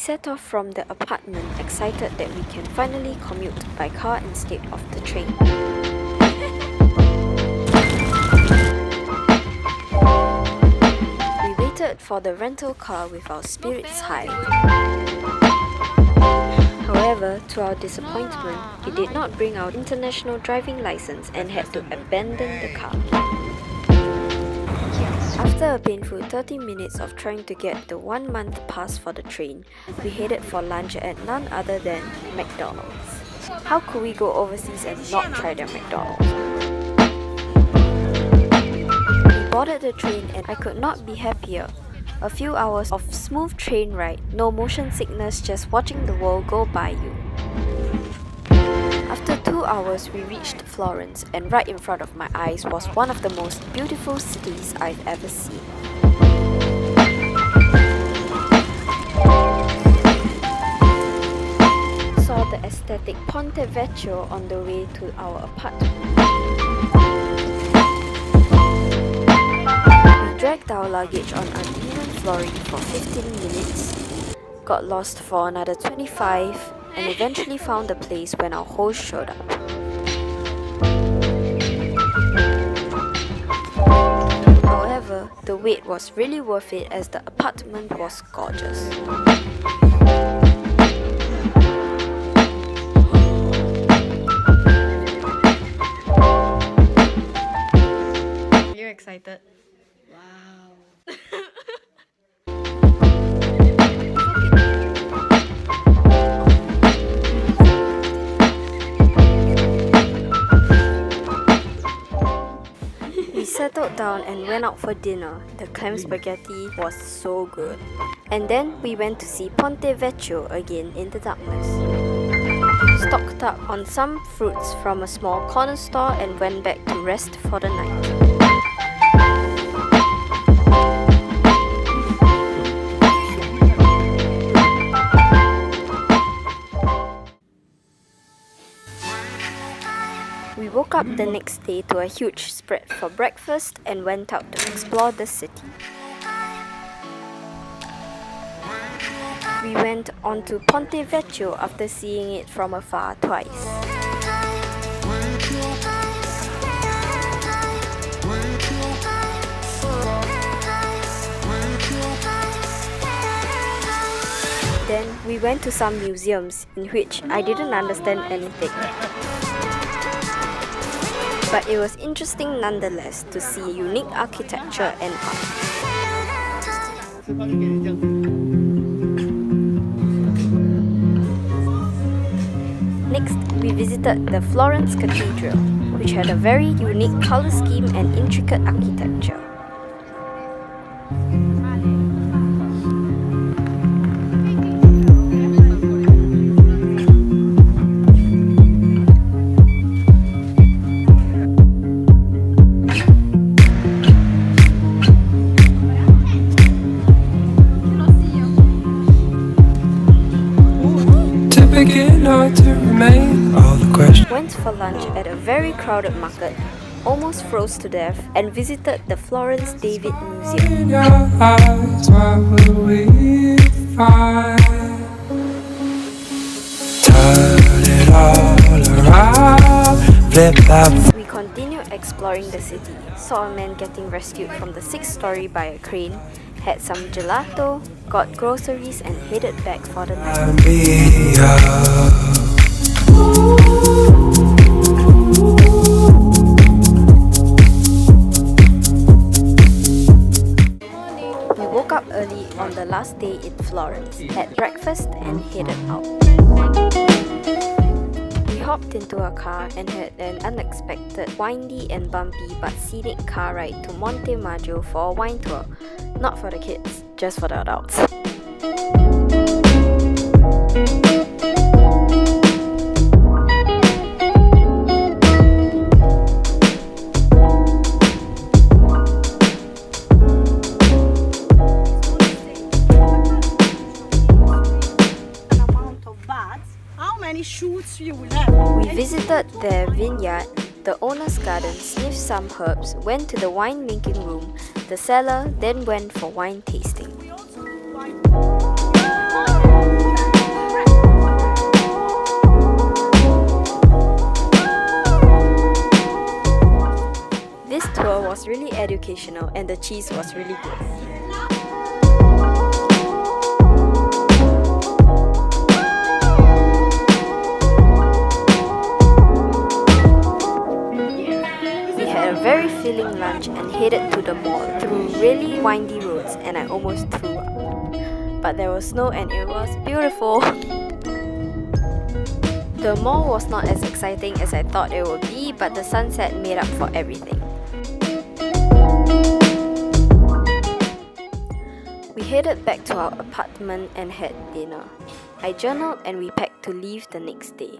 set off from the apartment excited that we can finally commute by car instead of the train. We waited for the rental car with our spirits high. However, to our disappointment, it did not bring our international driving license and had to abandon the car. After a painful 30 minutes of trying to get the 1-month pass for the train, we headed for lunch at none other than McDonald's. How could we go overseas and not try their McDonald's? We boarded the train and I could not be happier. A few hours of smooth train ride, no motion sickness, just watching the world go by you. After 2 hours, we reached Florence, and right in front of my eyes was one of the most beautiful cities I've ever seen. Saw the aesthetic Ponte Vecchio on the way to our apartment. We dragged our luggage on uneven flooring for 15 minutes, got lost for another 25, and eventually found the place when our host showed up. However, the wait was really worth it as the apartment was gorgeous. Are you excited? Wow. We settled down and went out for dinner. The clam spaghetti was so good. And then we went to see Ponte Vecchio again in the darkness. Stocked up on some fruits from a small corner store and went back to rest for the night. We woke up the next day to a huge spread for breakfast and went out to explore the city. We went on to Ponte Vecchio after seeing it from afar twice. Then we went to some museums in which I didn't understand anything. But it was interesting nonetheless to see unique architecture and art. Next, we visited the Florence Cathedral, which had a very unique color scheme and intricate architecture. Went for lunch at a very crowded market, almost froze to death, and visited the Florence David Museum. We continued exploring the city, saw a man getting rescued from the 6th story by a crane, had some gelato, got groceries and headed back for the night. We woke up early on the last day in Florence, had breakfast and headed out. We hopped into a car and had an unexpected, windy and bumpy but scenic car ride to Monte Maggio for a wine tour. Not for the kids, just for the adults. Shoots you will have. We visited their vineyard, the owner's garden, sniffed some herbs, went to the wine-making room, the cellar, then went for wine tasting. educational and the cheese was really good. We had a very filling lunch and headed to the mall through really windy roads, and I almost threw up. But there was snow and it was beautiful. The mall was not as exciting as I thought it would be, but the sunset made up for everything. We headed back to our apartment and had dinner. I journaled and we packed to leave the next day.